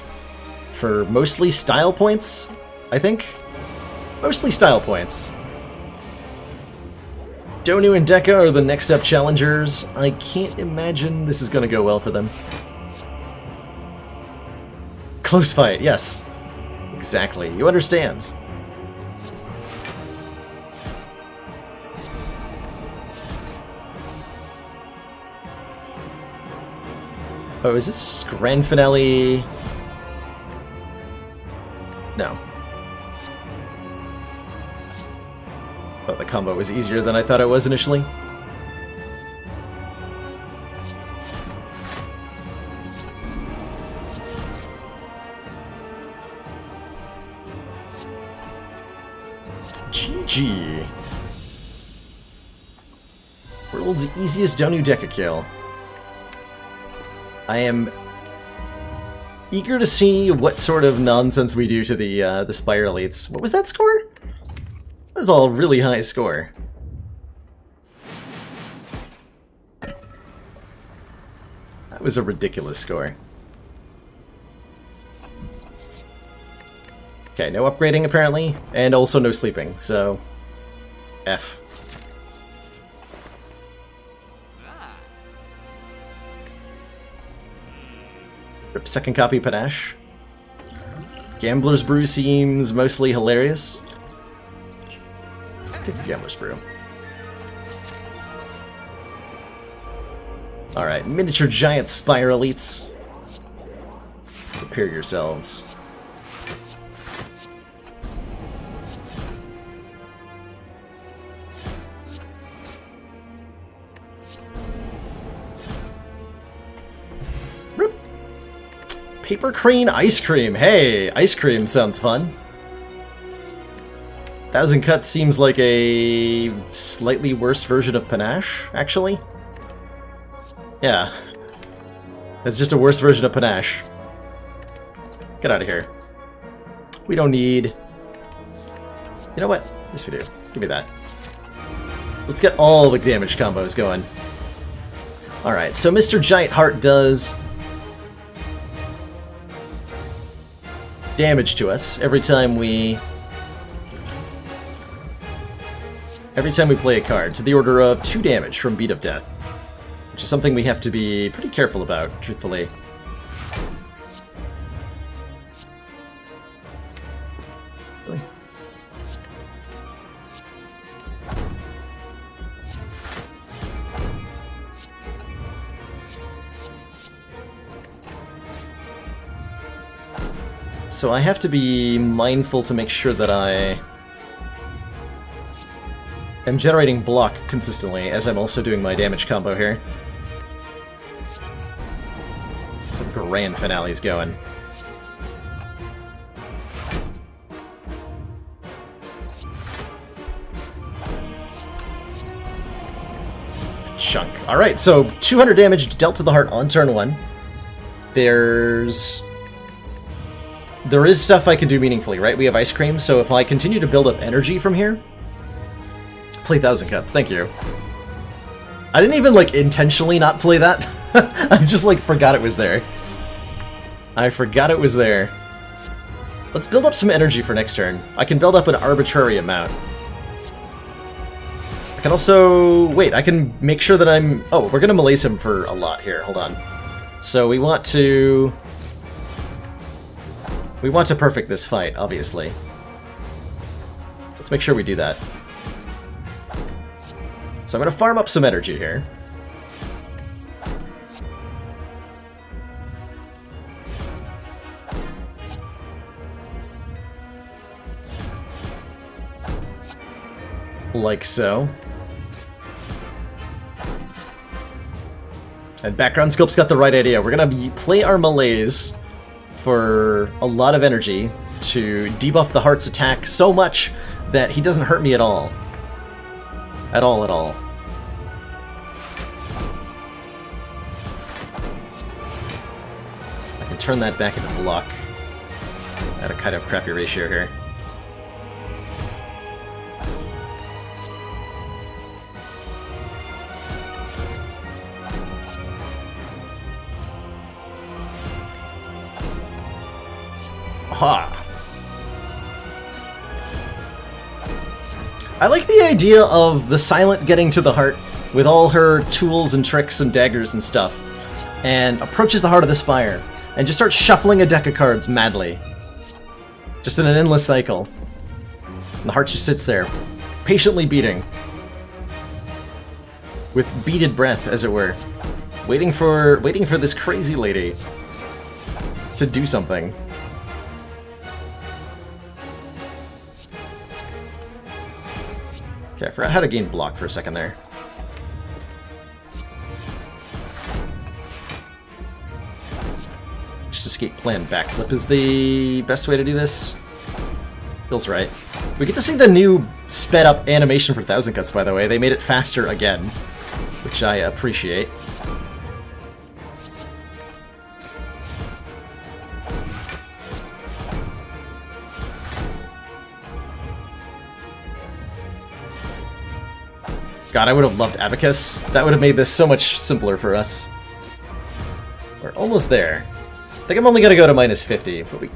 for mostly style points, I think? Mostly style points. Donu and Deka are the next up challengers. I can't imagine this is going to go well for them. Close fight, yes. Exactly, you understand. Oh, is this just Grand Finale? No. Thought the combo was easier than I thought it was initially. GG. World's easiest Donu Deka kill. I am eager to see what sort of nonsense we do to the Spire Elites. What was that score? That was all a really high score. That was a ridiculous score. Okay, no upgrading apparently, and also no sleeping, so F. Rip second copy Panache. Gambler's Brew seems mostly hilarious. Take the Gambler's Brew. Alright, miniature giant Spire Elites. Prepare yourselves. Paper Crane Ice Cream. Hey, ice cream sounds fun. 1000 Cuts seems like a slightly worse version of Panache, actually. Yeah. It's just a worse version of Panache. Get out of here. We don't need... You know what? Yes, we do. Give me that. Let's get all the damage combos going. Alright, so Mr. Giant Heart does damage to us every time we play a card, to the order of 2 damage from Beat of Death, which is something we have to be pretty careful about, truthfully. Really? So I have to be mindful to make sure that I am generating block consistently as I'm also doing my damage combo here. Some grand finales going. Chunk. Alright, so 200 damage dealt to the heart on turn 1. There is stuff I can do meaningfully, right? We have ice cream, so if I continue to build up energy from here... Play 1000 Cuts, thank you. I didn't even, like, intentionally not play that. I just, like, forgot it was there. I forgot it was there. Let's build up some energy for next turn. I can build up an arbitrary amount. I can also... Wait, I can make sure that I'm... Oh, we're gonna malaise him for a lot here. Hold on. So we want to... We want to perfect this fight, obviously. Let's make sure we do that. So I'm gonna farm up some energy here. Like so. And Background Sculpt's got the right idea. We're gonna play our malaise for a lot of energy to debuff the heart's attack so much that he doesn't hurt me at all. At all, at all. I can turn that back into block at a kind of crappy ratio here. Aha! I like the idea of the Silent getting to the heart with all her tools and tricks and daggers and stuff, and approaches the heart of the spire, and just starts shuffling a deck of cards madly. Just in an endless cycle. And the heart just sits there, patiently beating. With beaded breath, as it were. Waiting for this crazy lady to do something. Okay, I forgot how to gain block for a second there. Just escape plan backflip is the best way to do this. Feels right. We get to see the new sped up animation for 1000 Cuts, by the way. They made it faster again, which I appreciate. God, I would have loved Abacus. That would have made this so much simpler for us. We're almost there. I think I'm only gonna go to minus 50, but we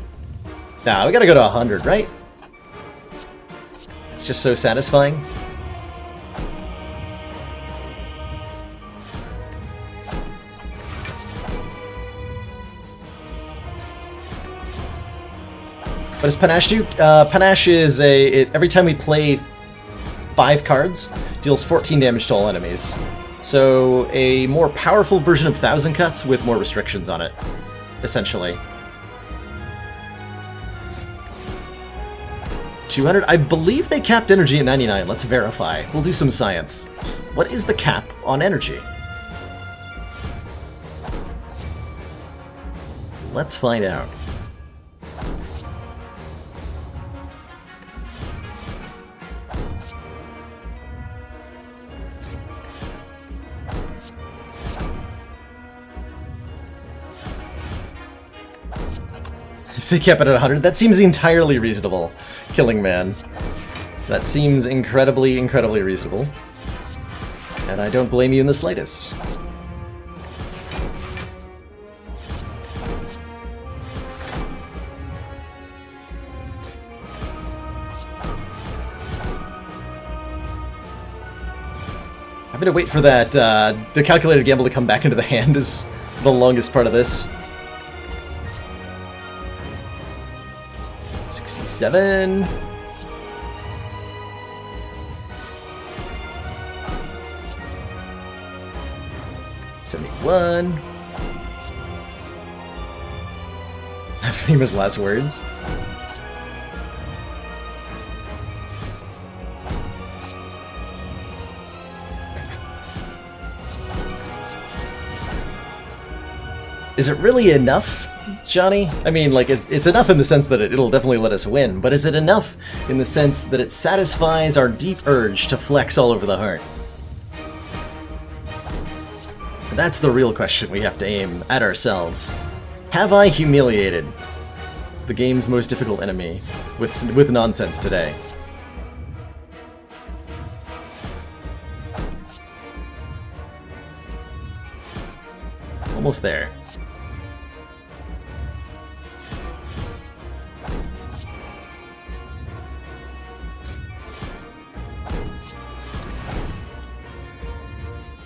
gotta go to 100, right? It's just so satisfying. What does Panache do? Panache is every time we play 5 cards, deals 14 damage to all enemies. So a more powerful version of 1000 Cuts with more restrictions on it, essentially. 200? I believe they capped energy at 99. Let's verify. We'll do some science. What is the cap on energy? Let's find out. So cap it at 100? That seems entirely reasonable, Killing Man. That seems incredibly, incredibly reasonable. And I don't blame you in the slightest. I'm gonna wait for that, the calculated gamble to come back into the hand is the longest part of this. 67. $71. famous last words. Is it really enough, Johnny? I mean, like, it's enough in the sense that it'll definitely let us win, but is it enough in the sense that it satisfies our deep urge to flex all over the heart? That's the real question we have to aim at ourselves. Have I humiliated the game's most difficult enemy with nonsense today? Almost there.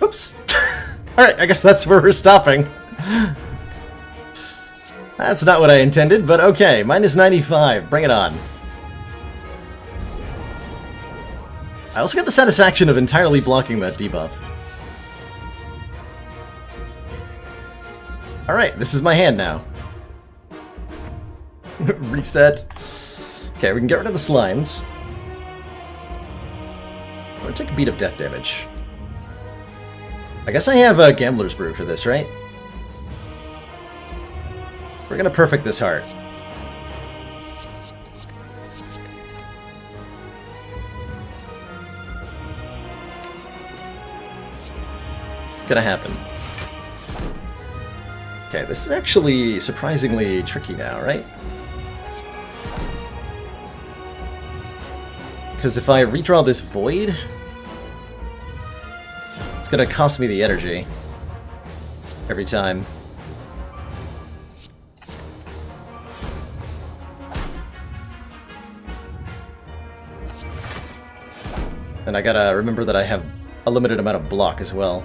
Oops! Alright, I guess that's where we're stopping. That's not what I intended, but okay. Minus 95. Bring it on. I also get the satisfaction of entirely blocking that debuff. Alright, this is my hand now. Reset. Okay, we can get rid of the slimes. I'm gonna take a beat of death damage. I guess I have a Gambler's Brew for this, right? We're gonna perfect this heart. It's gonna happen. Okay, this is actually surprisingly tricky now, right? Because if I redraw this void, it's gonna cost me the energy every time. And I gotta remember that I have a limited amount of block as well.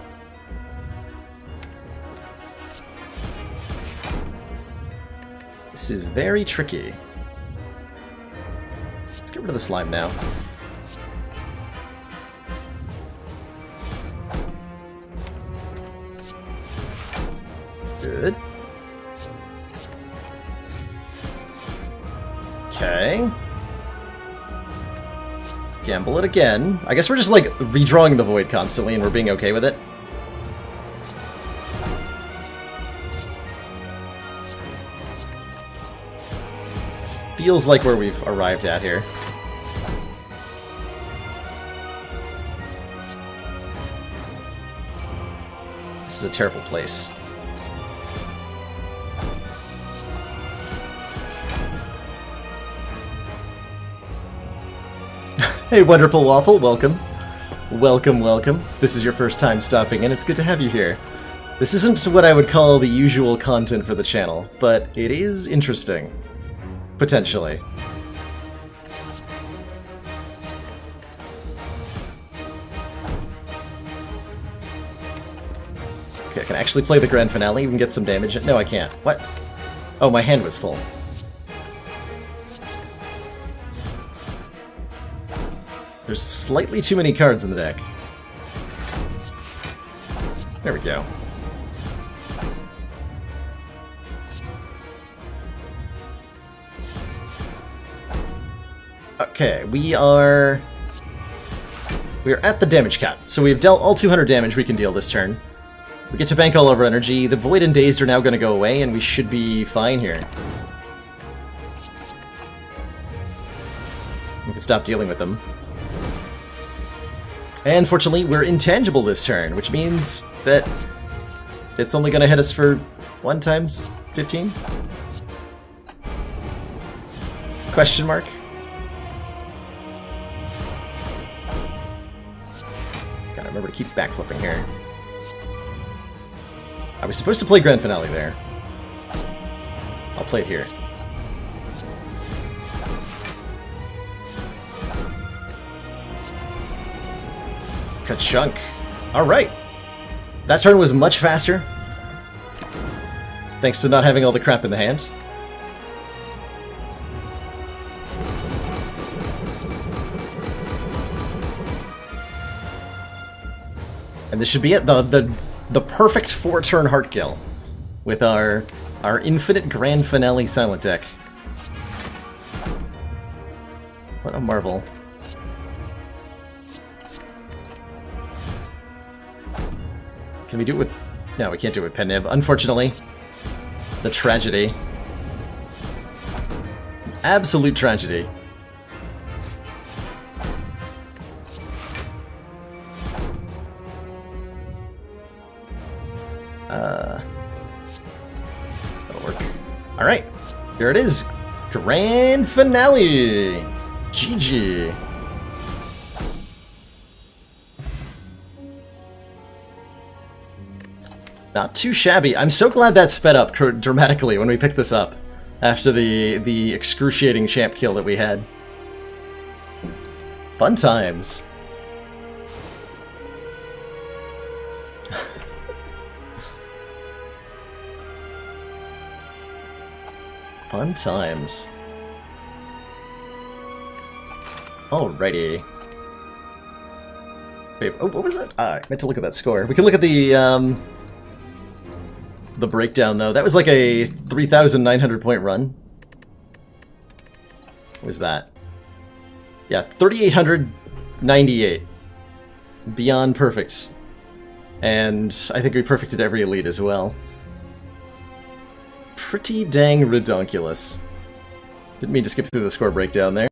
This is very tricky. Let's get rid of the slime now. Good. Okay. Gamble it again. I guess we're just, like, redrawing the void constantly and we're being okay with it. Feels like where we've arrived at here. This is a terrible place. Hey, Wonderful Waffle, welcome. Welcome, welcome. If this is your first time stopping in, it's good to have you here. This isn't what I would call the usual content for the channel, but it is interesting. Potentially. Okay, I can actually play the grand finale, even get some damage. No, I can't. What? Oh, my hand was full. There's slightly too many cards in the deck. There we go. Okay, we are at the damage cap. So we've dealt all 200 damage we can deal this turn. We get to bank all of our energy. The Void and Dazed are now going to go away, and we should be fine here. We can stop dealing with them. And fortunately, we're intangible this turn, which means that it's only going to hit us for 1 times 15? Question mark? Gotta remember to keep backflipping here. I was supposed to play Grand Finale there. I'll play it here. Ka-chunk. Alright. That turn was much faster. Thanks to not having all the crap in the hand. And this should be it. The perfect 4-turn heart kill with our Our infinite grand finale silent deck. What a marvel. Can we do it with... No, we can't do it with Pen Nib, unfortunately. The tragedy. Absolute tragedy. That'll work. Alright, here it is. Grand finale! GG. Not too shabby. I'm so glad that sped up dramatically when we picked this up after the excruciating champ kill that we had. Fun times. Fun times. Alrighty. Wait, oh, what was that? I meant to look at that score. We can look at the breakdown, though. That was like a 3,900 point run. What was that? Yeah, 3,898. Beyond perfects. And I think we perfected every elite as well. Pretty dang redonkulous. Didn't mean to skip through the score breakdown there.